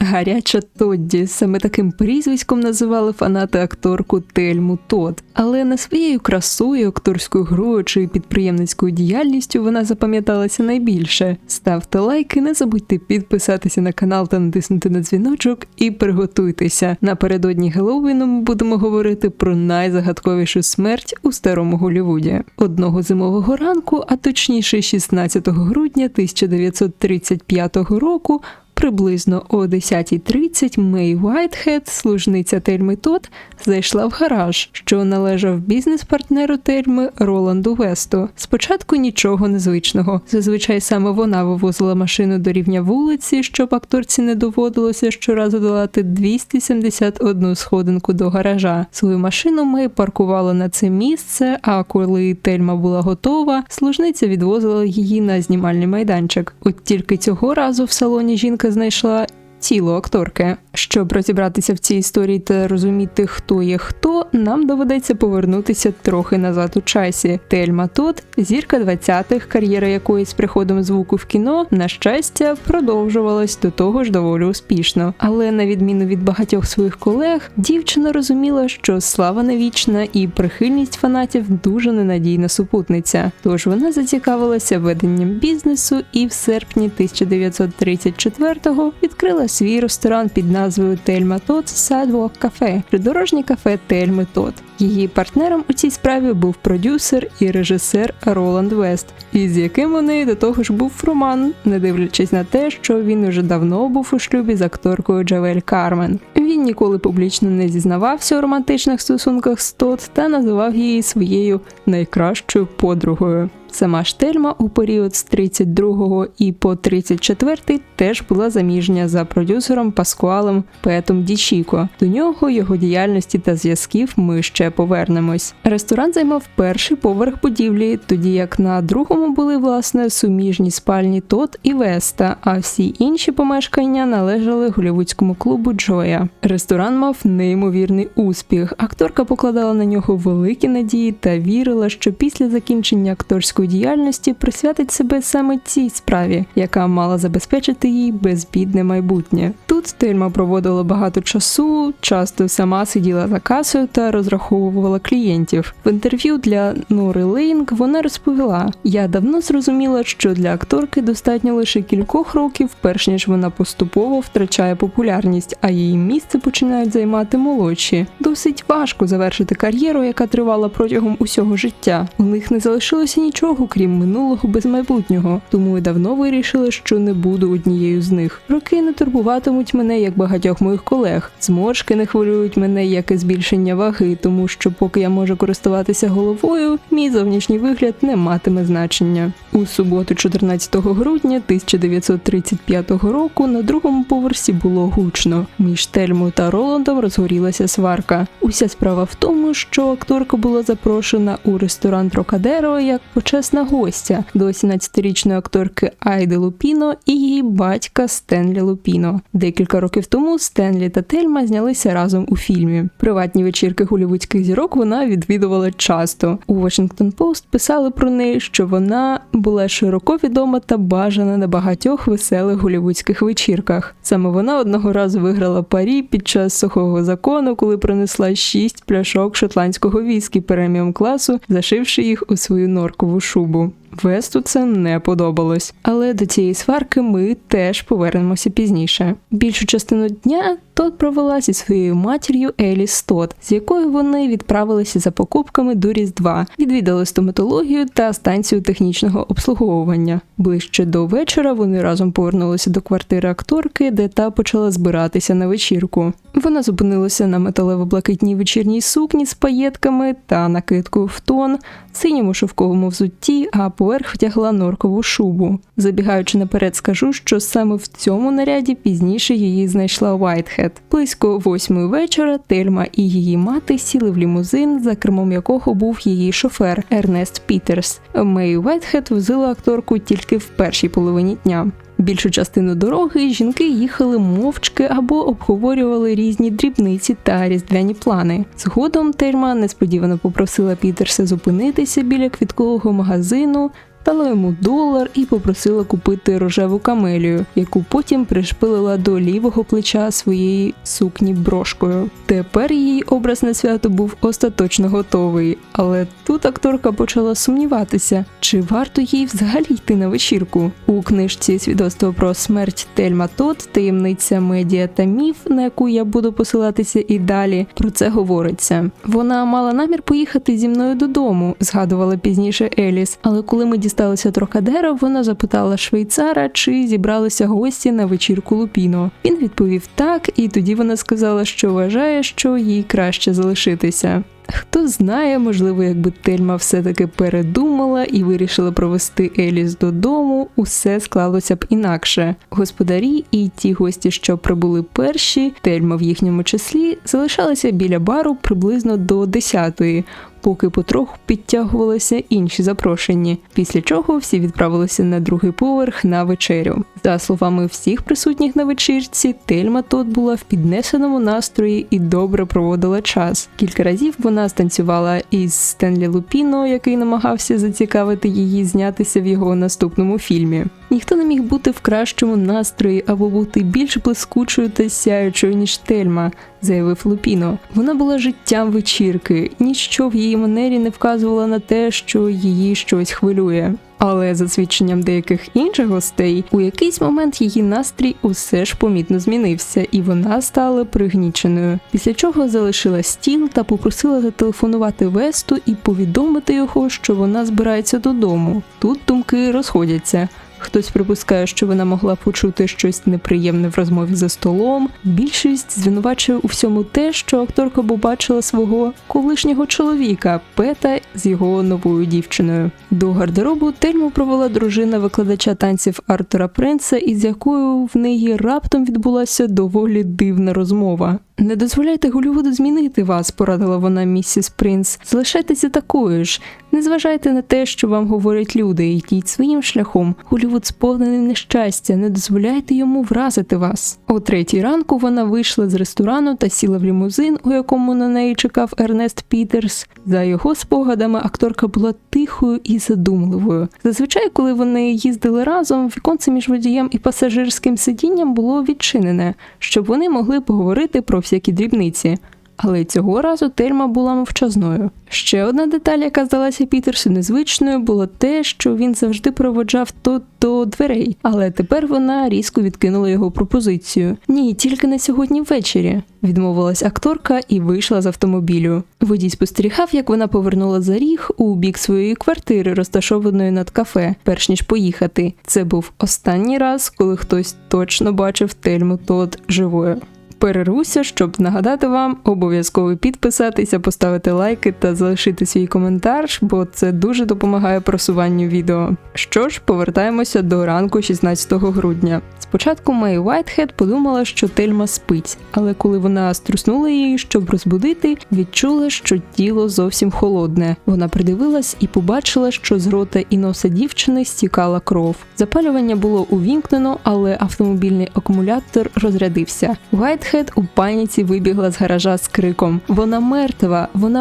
Гаряча Тодді. Саме таким прізвиськом називали фанати акторку Тельму Тодд. Але не своєю красою, акторською грою чи підприємницькою діяльністю вона запам'яталася найбільше. Ставте лайки, не забудьте підписатися на канал та натиснути на дзвіночок і приготуйтеся. Напередодні Геловіну ми будемо говорити про найзагадковішу смерть у старому Голлівуді. Одного зимового ранку, а точніше 16 грудня 1935 року, приблизно о 10:30 Мей Уайтхед, служниця Тельми Тодд, зайшла в гараж, що належав бізнес-партнеру Тельми Роланду Весту. Спочатку нічого незвичного. Зазвичай саме вона вивозила машину до рівня вулиці, щоб акторці не доводилося щоразу долати 271 сходинку до гаража. Свою машину Мей паркувала на це місце, а коли Тельма була готова, служниця відвозила її на знімальний майданчик. От тільки цього разу в салоні жінка знайшла тіло акторки. Щоб розібратися в цій історії та розуміти, хто є хто, нам доведеться повернутися трохи назад у часі. Тельма Тодд, зірка 20-х, кар'єра якої з приходом звуку в кіно, на щастя, продовжувалась до того ж доволі успішно. Але на відміну від багатьох своїх колег, дівчина розуміла, що слава не вічна і прихильність фанатів дуже ненадійна супутниця. Тож вона зацікавилася веденням бізнесу і в серпні 1934-го відкрила свій ресторан під назвою Тельма Тодд Sidewalk Cafe, придорожнє кафе Тельми Тодд. Її партнером у цій справі був продюсер і режисер Роланд Вест, із яким у неї до того ж був роман, не дивлячись на те, що він уже давно був у шлюбі з акторкою Джавель Кармен. Він ніколи публічно не зізнавався у романтичних стосунках з Тодд та називав її своєю найкращою подругою. Сама ж Тельма у період з 32-го і по 34-й теж була заміжня за продюсером Паскуалем Петом Ді Чіко. До нього, його діяльності та зв'язків ми ще повернемось. Ресторан займав перший поверх будівлі, тоді як на другому були, власне, суміжні спальні Тодд і Веста, а всі інші помешкання належали голлівудському клубу Джоя. Ресторан мав неймовірний успіх. Акторка покладала на нього великі надії та вірила, що після закінчення акторської діяльності присвятить себе саме цій справі, яка мала забезпечити їй безбідне майбутнє. Тут Тельма проводила багато часу, часто сама сиділа за касою та розраховувала клієнтів. В інтерв'ю для Нори Лейнг вона розповіла: «Я давно зрозуміла, що для акторки достатньо лише кількох років, перш ніж вона поступово втрачає популярність, а її місце починають займати молодші. Досить важко завершити кар'єру, яка тривала протягом усього життя. У них не залишилося нічого, крім минулого без майбутнього, тому я давно вирішила, що не буду однією з них. Роки не турбуватимуть мене, як багатьох моїх колег. Зморшки не хвилюють мене, як і збільшення ваги, тому що поки я можу користуватися головою, мій зовнішній вигляд не матиме значення». У суботу 14 грудня 1935 року на другому поверсі було гучно. Між Тельмою та Роландом розгорілася сварка. Уся справа в тому, що акторка була запрошена у ресторан Трокадеро як почесна гостя до 17-річної акторки Айди Лупіно і її батька Стенлі Лупіно. Декілька років тому Стенлі та Тельма знялися разом у фільмі. Приватні вечірки голлівудських зірок вона відвідувала часто. У Washington Post писали про неї, що вона була широко відома та бажана на багатьох веселих голлівудських вечірках. Саме вона одного разу виграла парі під час сухого закону, коли принесла 6 пляшок шотландського віскі преміум класу, зашивши їх у свою норкову шубу. Весту це не подобалось. Але до цієї сварки ми теж повернемося пізніше. Більшу частину дня Тодд провела зі своєю матір'ю Еліс Тодд, з якою вони відправилися за покупками до Різдва, відвідали стоматологію та станцію технічного обслуговування. Ближче до вечора вони разом повернулися до квартири акторки, де та почала збиратися на вечірку. Вона зупинилася на металево-блакитній вечірній сукні з паєтками та накидкою в тон, синьому шовковому взутті, а поверх втягла норкову шубу. Забігаючи наперед, скажу, що саме в цьому наряді пізніше її знайшла Уайтхед. Близько 8-ї вечора Тельма і її мати сіли в лімузин, за кермом якого був її шофер Ернест Пітерс. Мей Уайтхед возила акторку тільки в першій половині дня. Більшу частину дороги жінки їхали мовчки або обговорювали різні дрібниці та різдвяні плани. Згодом Тельма несподівано попросила Пітерса зупинитися біля квіткового магазину, дала йому $1 і попросила купити рожеву камелію, яку потім пришпилила до лівого плеча своєї сукні брошкою. Тепер її образ на свято був остаточно готовий, але тут акторка почала сумніватися, чи варто їй взагалі йти на вечірку. У книжці «Свідоцтво про смерть Тельма Тодд. Таємниця медіа та міф», на яку я буду посилатися і далі, про це говориться. Вона мала намір поїхати зі мною додому, згадувала пізніше Еліс, але коли ми дісталися Трокадеро, вона запитала швейцара, чи зібралися гості на вечірку Лупіно. Він відповів так, і тоді вона сказала, що вважає, що їй краще залишитися. Хто знає, можливо, якби Тельма все-таки передумала і вирішила провести Еліс додому, усе склалося б інакше. Господарі і ті гості, що прибули перші, Тельма в їхньому числі, залишалися біля бару приблизно до 10-ї, поки потроху підтягувалися інші запрошені, після чого всі відправилися на другий поверх на вечерю. За словами всіх присутніх на вечірці, Тельма Тодд була в піднесеному настрої і добре проводила час. Кілька разів вона станцювала із Стенлі Лупіно, який намагався зацікавити її знятися в його наступному фільмі. Ніхто не міг бути в кращому настрої або бути більш блискучою та сяючою, ніж Тельма, заявив Лупіно. Вона була життям вечірки, ніщо в її манері не вказувало на те, що її щось хвилює. Але за свідченням деяких інших гостей, у якийсь момент її настрій усе ж помітно змінився, і вона стала пригніченою. Після чого залишила стіл та попросила зателефонувати Весту і повідомити його, що вона збирається додому. Тут думки розходяться. Хтось припускає, що вона могла почути щось неприємне в розмові за столом. Більшість звинувачує у всьому те, що акторка побачила свого колишнього чоловіка, Пета, з його новою дівчиною. До гардеробу Тельму провела дружина викладача танців Артура Принца, із якою в неї раптом відбулася доволі дивна розмова. «Не дозволяйте Голлівуду змінити вас», – порадила вона місіс Принц. «Залишайтеся такою ж. Не зважайте на те, що вам говорять люди, і йдіть своїм шляхом. Голлівуд сповнений нещастя, не дозволяйте йому вразити вас». О 3-й ранку вона вийшла з ресторану та сіла в лімузин, у якому на неї чекав Ернест Пітерс. За його спогадами, акторка була тихою і задумливою. Зазвичай, коли вони їздили разом, віконце між водієм і пасажирським сидінням було відчинене, щоб вони могли поговорити про всякі дрібниці. Але цього разу Тельма була мовчазною. Ще одна деталь, яка здалася Пітерсу незвичною, було те, що він завжди проводжав Тодд до дверей. Але тепер вона різко відкинула його пропозицію. «Ні, тільки не сьогодні ввечері», – відмовилась акторка і вийшла з автомобілю. Водій спостерігав, як вона повернула за ріг у бік своєї квартири, розташованої над кафе, перш ніж поїхати. Це був останній раз, коли хтось точно бачив Тельму Тодд живою. Перервуся, щоб нагадати вам обов'язково підписатися, поставити лайки та залишити свій коментар, бо це дуже допомагає просуванню відео. Що ж, повертаємося до ранку 16 грудня. Спочатку Мей Уайтхед подумала, що Тельма спить, але коли вона струснула її, щоб розбудити, відчула, що тіло зовсім холодне. Вона придивилась і побачила, що з рота і носа дівчини стікала кров. Запалювання було увімкнено, але автомобільний акумулятор розрядився. Уайтхед у паніці вибігла з гаража з криком вона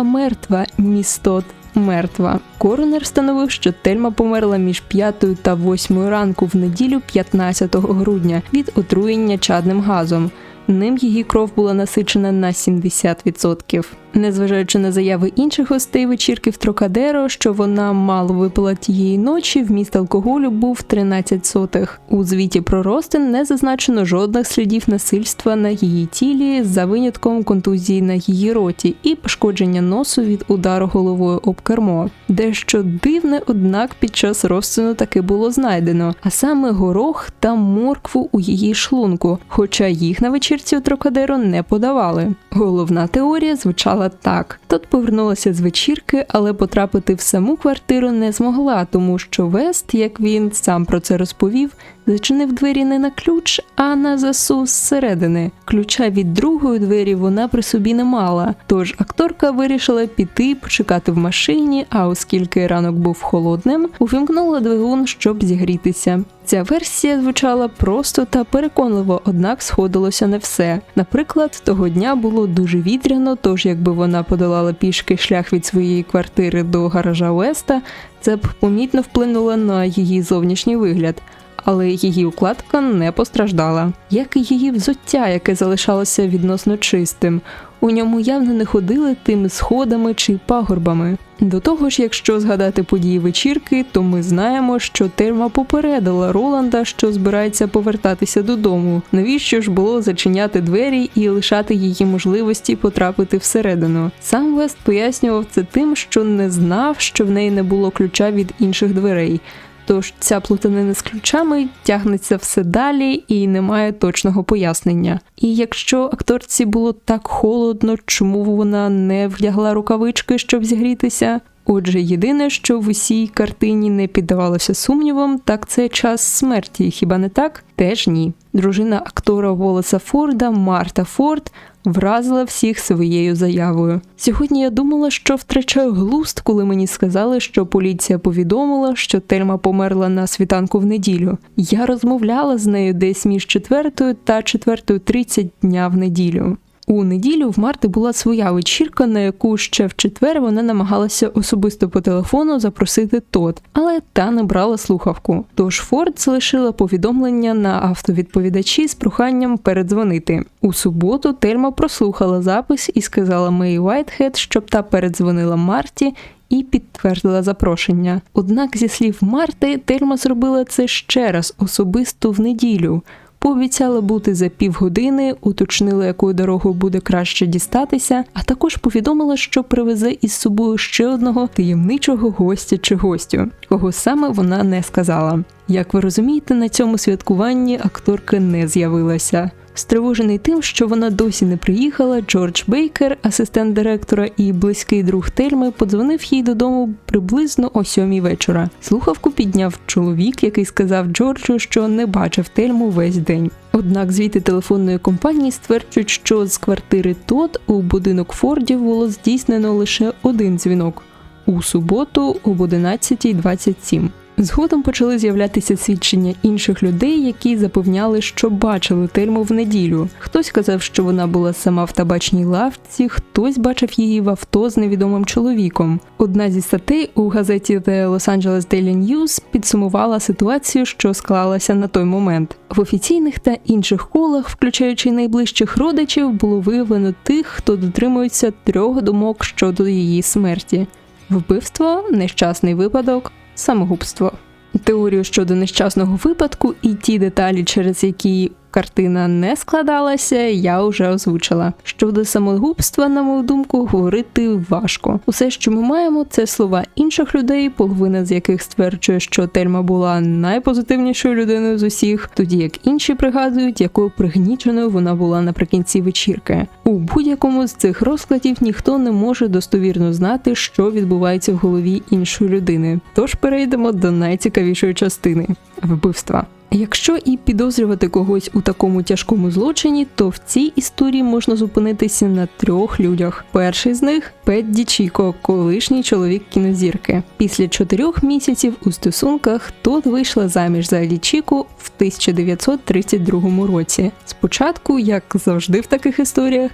мертва, міс Тодд мертва». Коронер встановив, що Тельма померла між 5 та 8 ранку в неділю 15 грудня від отруєння чадним газом. Ним її кров була насичена на 70%. Незважаючи на заяви інших гостей вечірки в Трокадеро, що вона мало випила тієї ночі, вміст алкоголю був 0,13. У звіті про розтин не зазначено жодних слідів насильства на її тілі, за винятком контузії на її роті і пошкодження носу від удару головою об кермо. Дещо дивне, однак, під час розтину таки було знайдено, а саме горох та моркву у її шлунку, хоча їх на вечірці у Трокадеро не подавали. Головна теорія звучала так. Тодд повернулася з вечірки, але потрапити в саму квартиру не змогла, тому що Вест, як він сам про це розповів, зачинив двері не на ключ, а на засув зсередини. Ключа від другої двері вона при собі не мала, тож акторка вирішила піти почекати в машині, а оскільки ранок був холодним, увімкнула двигун, щоб зігрітися. Ця версія звучала просто та переконливо, однак сходилося не все. Наприклад, того дня було дуже вітряно, тож якби вона подолала пішки шлях від своєї квартири до гаража Уеста, це б помітно вплинуло на її зовнішній вигляд. Але її укладка не постраждала, як і її взуття, яке залишалося відносно чистим. У ньому явно не ходили тими сходами чи пагорбами. До того ж, якщо згадати події вечірки, то ми знаємо, що Тельма попередила Роланда, що збирається повертатися додому. Навіщо ж було зачиняти двері і лишати її можливості потрапити всередину? Сам Вест пояснював це тим, що не знав, що в неї не було ключа від інших дверей. Тож ця плутанина з ключами тягнеться все далі і немає точного пояснення. І якщо акторці було так холодно, чому вона не вдягла рукавички, щоб зігрітися? Отже, єдине, що в усій картині не піддавалося сумнівам, так це час смерті, хіба не так? Теж ні. Дружина актора Волоса Форда, Марта Форд, вразила всіх своєю заявою. Сьогодні я думала, що втрачаю глузд, коли мені сказали, що поліція повідомила, що Тельма померла на світанку в неділю. Я розмовляла з нею десь між 4 та 4:30 дня в неділю. У неділю в Марти була своя вечірка, на яку ще в четвер вона намагалася особисто по телефону запросити Тод, але та не брала слухавку. Тож Форд залишила повідомлення на автовідповідачі з проханням передзвонити. У суботу Тельма прослухала запис і сказала Мей Уайтхед, щоб та передзвонила Марті і підтвердила запрошення. Однак, зі слів Марти, Тельма зробила це ще раз, особисто в неділю. Пообіцяла бути за півгодини, уточнила, якою дорогою буде краще дістатися, а також повідомила, що привезе із собою ще одного таємничого гостя чи гостю. Кого саме вона не сказала. Як ви розумієте, на цьому святкуванні акторка не з'явилася. Стривожений тим, що вона досі не приїхала, Джордж Бейкер, асистент директора і близький друг Тельми, подзвонив їй додому приблизно о 7 вечора. Слухавку підняв чоловік, який сказав Джорджу, що не бачив Тельму весь день. Однак звіти телефонної компанії стверджують, що з квартири Тод у будинок Фордів було здійснено лише один дзвінок – у суботу об 11:27. Згодом почали з'являтися свідчення інших людей, які запевняли, що бачили Тельму в неділю. Хтось казав, що вона була сама в табачній лавці, хтось бачив її в авто з невідомим чоловіком. Одна зі статей у газеті The Los Angeles Daily News підсумувала ситуацію, що склалася на той момент. В офіційних та інших колах, включаючи найближчих родичів, було виявлено тих, хто дотримується 3 думок щодо її смерті. Вбивство, нещасний випадок, самогубство. Теорію щодо нещасного випадку і ті деталі, через які картина не складалася, я вже озвучила. Щодо самогубства, на мою думку, говорити важко. Усе, що ми маємо, це слова інших людей, половина з яких стверджує, що Тельма була найпозитивнішою людиною з усіх, тоді як інші пригадують, якою пригніченою вона була наприкінці вечірки. У будь-якому з цих розкладів ніхто не може достовірно знати, що відбувається в голові іншої людини. Тож перейдемо до найцікавішої частини – вбивства. Якщо і підозрювати когось у такому тяжкому злочині, то в цій історії можна зупинитися на 3 людях. Перший з них – Пет Дічіко, колишній чоловік кінозірки. Після 4 місяців у стосунках Тод вийшла заміж за Дічіко в 1932 році. Спочатку, як завжди в таких історіях,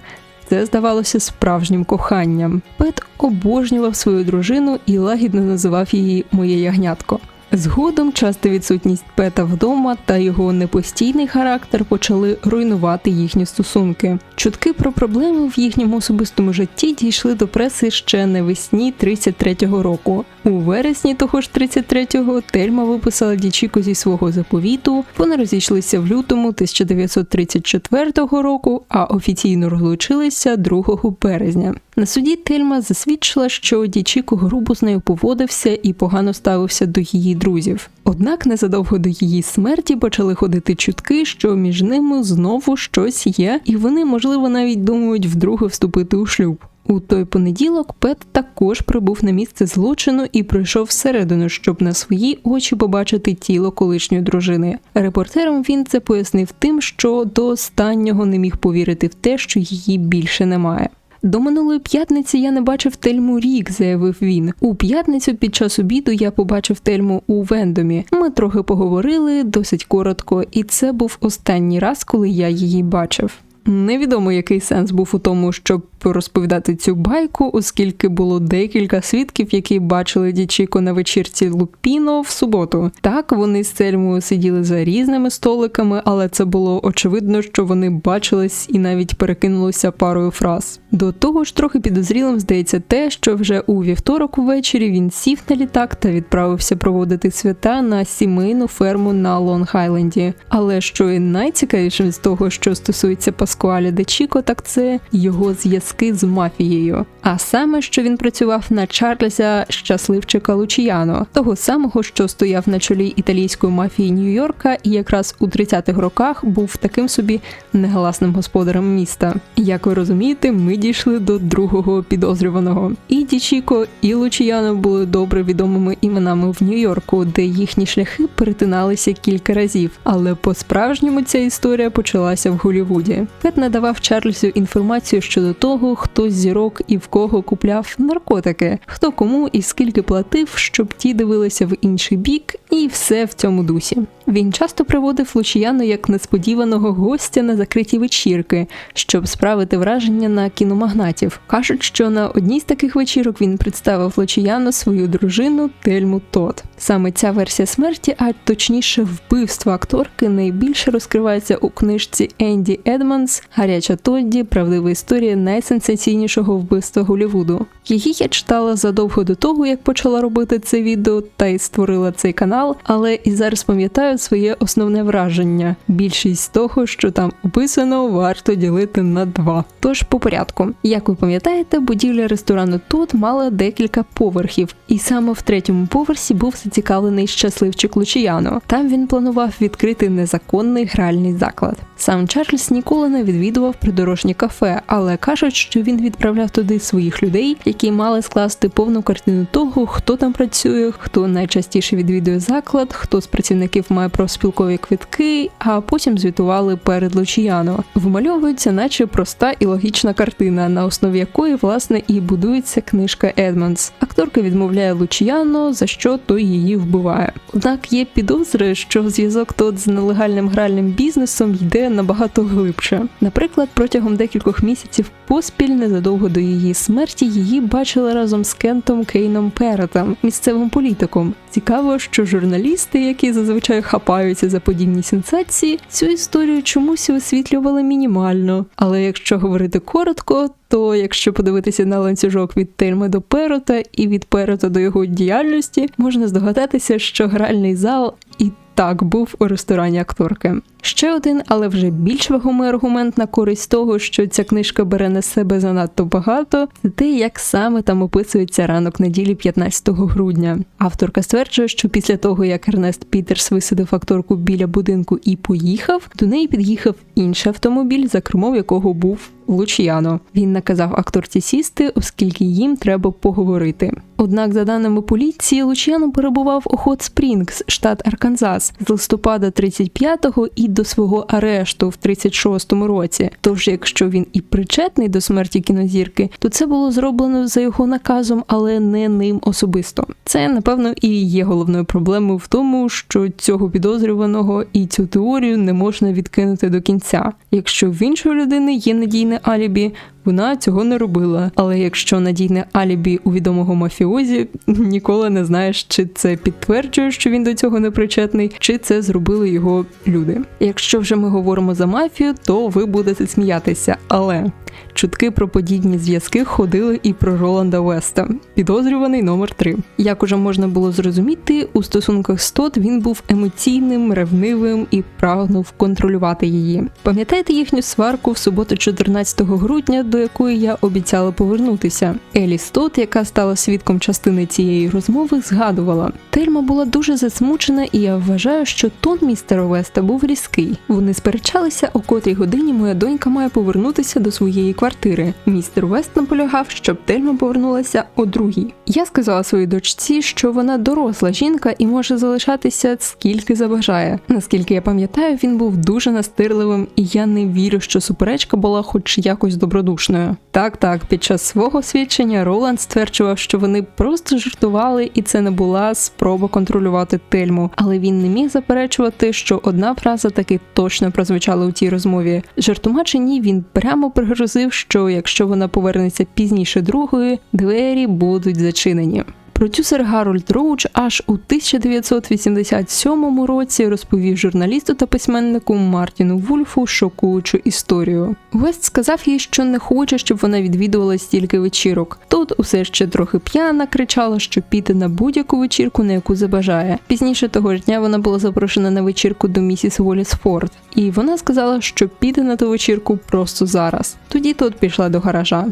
це здавалося справжнім коханням. Пет обожнював свою дружину і лагідно називав її «моє ягнятко». Згодом часта відсутність Пета вдома та його непостійний характер почали руйнувати їхні стосунки. Чутки про проблеми в їхньому особистому житті дійшли до преси ще навесні 33-го року. У вересні того ж 33-го Тельма виписала Дічіко зі свого заповіту, вони розійшлися в лютому 1934 року, а офіційно розлучилися 2 березня. На суді Тельма засвідчила, що Дічіко грубо з нею поводився і погано ставився до її друзів. Однак незадовго до її смерті почали ходити чутки, що між ними знову щось є, і вони, можливо, навіть думають вдруге вступити у шлюб. У той понеділок Пет також прибув на місце злочину і пройшов всередину, щоб на свої очі побачити тіло колишньої дружини. Репортерам він це пояснив тим, що до останнього не міг повірити в те, що її більше немає. «До минулої п'ятниці я не бачив Тельму рік», – заявив він. «У п'ятницю під час обіду я побачив Тельму у Вендомі. Ми трохи поговорили, досить коротко, і це був останній раз, коли я її бачив». Невідомо, який сенс був у тому, щоб розповідати цю байку, оскільки було декілька свідків, які бачили Дічіко на вечірці Лупіно в суботу. Так, вони з Тельмою сиділи за різними столиками, але це було очевидно, що вони бачились і навіть перекинулися парою фраз. До того ж, трохи підозрілим здається те, що вже у вівторок увечері він сів на літак та відправився проводити свята на сімейну ферму на Лонг-Айленді. Але що і найцікавіше з того, що стосується Паскуаля Дічіко, так це його зв'язки з мафією. А саме, що він працював на Чарльза Щасливчика Лучіяно, того самого, що стояв на чолі італійської мафії Нью-Йорка і якраз у 30-х роках був таким собі негласним господарем міста. Як ви розумієте, ми дійшли до другого підозрюваного. І Дічіко, і Лучіяно були добре відомими іменами в Нью-Йорку, де їхні шляхи перетиналися кілька разів. Але по-справжньому ця історія почалася в Голлівуді. Пет надавав Чарльзу інформацію щодо того, хто з зірок і в кого купляв наркотики, хто кому і скільки платив, щоб ті дивилися в інший бік, і все в цьому дусі. Він часто приводив Лучіяно як несподіваного гостя на закриті вечірки, щоб справити враження на кіномагнатів. Кажуть, що на одній з таких вечірок він представив Лучіяно свою дружину Тельму Тод. Саме ця версія смерті, а точніше вбивства акторки, найбільше розкривається у книжці Енді Едмонс «Гаряча Тодді. Правдива історія найсенсаційнішого вбивства Голлівуду». Її я читала задовго до того, як почала робити це відео та й створила цей канал, але і зараз пам'ятаю своє основне враження. Більшість того, що там описано, варто ділити на 2. Тож по порядку. Як ви пам'ятаєте, будівля ресторану Тод мала декілька поверхів, і саме в 3-му поверсі був зацікавлений Щасливчик Лучіяно. Там він планував відкрити незаконний гральний заклад. Сам Чарльз ніколи не відвідував придорожні кафе, але кажуть, що він відправляв туди своїх людей, які мали скласти повну картину того, хто там працює, хто найчастіше відвідує заклад, хто з працівників має профспілкові квитки, а потім звітували перед Лучіяно. Вмальовується наче проста і логічна картина, на основі якої, власне, і будується книжка Едмонс. Акторка відмовляє Лучіяно, за що той її вбиває. Однак є підозри, що зв'язок Тод з нелегальним гральним бізнесом йде набагато глибше. Наприклад, протягом декількох місяців поспіль, незадовго до її смерті, її бачили разом з Кентом Кейном Перетом, місцевим політиком. Цікаво, що журналісти, які зазвичай хапаються за подібні сенсації, цю історію чомусь висвітлювали мінімально. Але якщо говорити коротко, то якщо подивитися на ланцюжок від Тельми до Перета і від Перета до його діяльності, можна здогадатися, що гральний зал і так був у ресторані акторки. Ще один, але вже більш вагомий аргумент на користь того, що ця книжка бере на себе занадто багато, це те, як саме там описується ранок неділі 15 грудня. Авторка стверджує, що після того, як Ернест Пітерс висадив акторку біля будинку і поїхав, до неї під'їхав інший автомобіль, за кермом якого був Лучіяно. Він наказав акторці сісти, оскільки їм треба поговорити. Однак, за даними поліції, Лучіяно перебував у Хот-Спрінгс, штат Арканзас, з листопада 35-го і до свого арешту в 36-му році. Тож, якщо він і причетний до смерті кінозірки, то це було зроблено за його наказом, але не ним особисто. Це, напевно, і є головною проблемою в тому, що цього підозрюваного і цю теорію не можна відкинути до кінця. Якщо в іншої людини є надійне алібі, вона цього не робила. Але якщо надійне алібі у відомого мафіозі, ніколи не знаєш, чи це підтверджує, що він до цього не причетний, чи це зробили його люди. Якщо вже ми говоримо за мафію, то ви будете сміятися. Але чутки про подібні зв'язки ходили і про Роланда Веста, підозрюваний номер 3. Як уже можна було зрозуміти, у стосунках з Тод він був емоційним, ревнивим і прагнув контролювати її. Пам'ятаєте їхню сварку в суботу 14 грудня до якої я обіцяла повернутися. Еліс Тодд, яка стала свідком частини цієї розмови, згадувала: Тельма була дуже засмучена, і я вважаю, що тон містера Веста був різкий. Вони сперечалися, о котрій годині моя донька має повернутися до своєї квартири. Містер Вест наполягав, щоб Тельма повернулася о 2:00. Я сказала своїй дочці, що вона доросла жінка і може залишатися скільки забажає. Наскільки я пам'ятаю, він був дуже настирливим, і я не вірю, що суперечка була хоч якось добродушною. Так, під час свого свідчення Роланд стверджував, що вони просто жартували, і це не була спроба контролювати Тельму. Але він не міг заперечувати, що одна фраза таки точно прозвучала у тій розмові. Жартома чи ні, він прямо пригрозив, що якщо вона повернеться пізніше 2:00, двері будуть зачинені. Продюсер Гарольд Роуч аж у 1987 році розповів журналісту та письменнику Мартіну Вульфу шокуючу історію. Вест сказав їй, що не хоче, щоб вона відвідувала стільки вечірок. Тодд усе ще трохи п'яна кричала, що піде на будь-яку вечірку, на яку забажає. Пізніше того ж дня вона була запрошена на вечірку до місіс Воліс Форд, і вона сказала, що піде на ту вечірку просто зараз. Тоді Тодд пішла до гаража.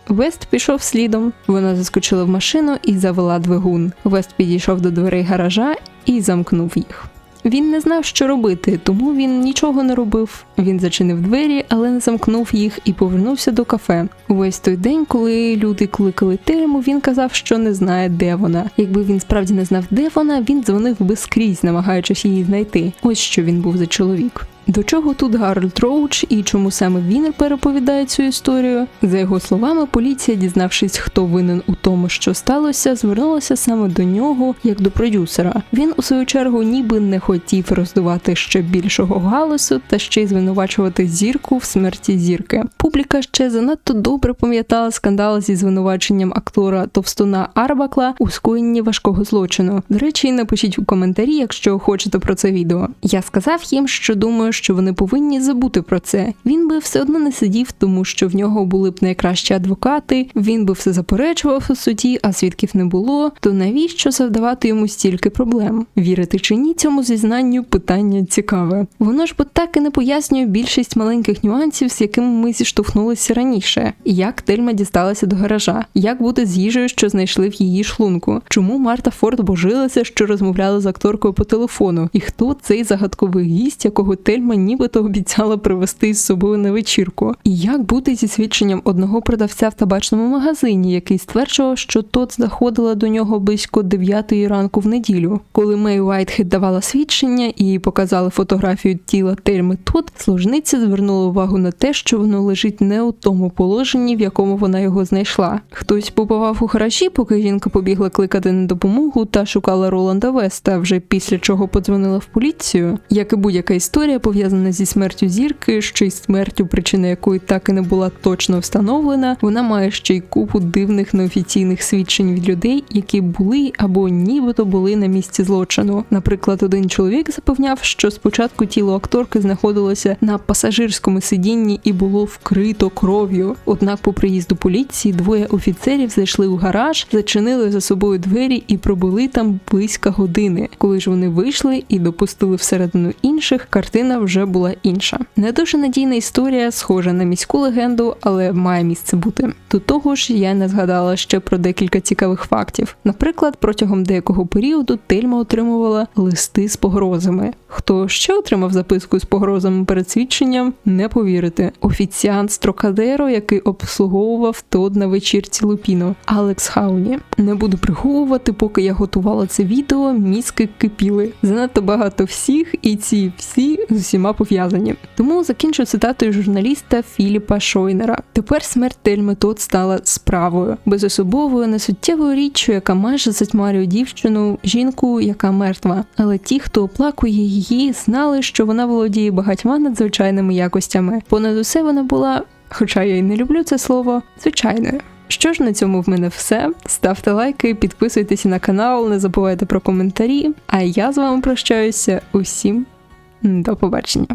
Вест пішов слідом. Вона заскочила в машину і завела двигун. Вест підійшов до дверей гаража і замкнув їх. Він не знав, що робити, тому він нічого не робив. Він зачинив двері, але не замкнув їх і повернувся до кафе. Увесь той день, коли люди кликали Тельму, він казав, що не знає, де вона. Якби він справді не знав, де вона, він дзвонив би скрізь, намагаючись її знайти. Ось що він був за чоловік. До чого тут Гарольд Роуч і чому саме він переповідає цю історію? За його словами, поліція, дізнавшись, хто винен у тому, що сталося, звернулася саме до нього, як до продюсера. Він, у свою чергу, ніби не хотів роздувати ще більшого галасу та ще й звинувачувати зірку в смерті зірки. Публіка ще занадто добре пам'ятала скандал зі звинуваченням актора Товстуна Арбакла у скоєнні важкого злочину. До речі, напишіть у коментарі, якщо хочете про це відео. Я сказав їм, що думаю, що вони повинні забути про це. Він би все одно не сидів, тому що в нього були б найкращі адвокати, він би все заперечував у суді, а свідків не було, то навіщо завдавати йому стільки проблем? Вірити чи ні цьому зізнанню – питання цікаве. Воно ж бо так і не пояснює більшість маленьких нюансів, з якими ми зіштовхнулися раніше. Як Тельма дісталася до гаража? Як бути з їжею, що знайшли в її шлунку? Чому Марта Форд божилася, що розмовляла з акторкою по телефону? І хто цей загадковий гість, якого Тельма нібито обіцяла привезти з собою на вечірку? І як бути зі свідченням одного продавця в табачному магазині, який стверджував, що Тодд заходила до нього близько 9:00 ранку в неділю? Коли Мей Уайтхед давала свідчення і показали фотографію тіла Тельми Тодд, служниця звернула увагу на те, що воно лежить не у тому положенні, в якому вона його знайшла. Хтось побував у гаражі, поки жінка побігла кликати на допомогу та шукала Роланда Веста, вже після чого подзвонила в поліцію. Як і будь-яка історія, пов'язана зі смертю зірки, ще й смертю, причина якої так і не була точно встановлена, вона має ще й купу дивних неофіційних свідчень від людей, які були або нібито були на місці злочину. Наприклад, один чоловік запевняв, що спочатку тіло акторки знаходилося на пасажирському сидінні і було вкрито кров'ю. Однак по приїзду поліції двоє офіцерів зайшли у гараж, зачинили за собою двері і пробули там близько години. Коли ж вони вийшли і допустили всередину інших, картина вже була інша. Не дуже надійна історія, схожа на міську легенду, але має місце бути. До того ж, я не згадала ще про декілька цікавих фактів. Наприклад, протягом деякого періоду Тельма отримувала листи з погрозами. Хто ще отримав записку з погрозами перед свідченням, не повірите. Офіціант з Трокадеро, який обслуговував Тодд на вечірці Лупіно, Алекс Хауні. Не буду приховувати, поки я готувала це відео, мізки кипіли. Занадто багато всіх, і ці всі з усіма пов'язані. Тому закінчу цитатою журналіста Філіпа Шойнера. Тепер смерть Тельми Тодд стала справою, безособовою, несуттєвою річчю, яка майже затьмарює дівчину, жінку, яка мертва. Але ті, хто оплакує її, знали, що вона володіє багатьма надзвичайними якостями. Понад усе вона була, хоча я й не люблю це слово, звичайною. Що ж, на цьому в мене все. Ставте лайки, підписуйтесь на канал, не забувайте про коментарі. А я з вами прощаюся. Усім до побачення.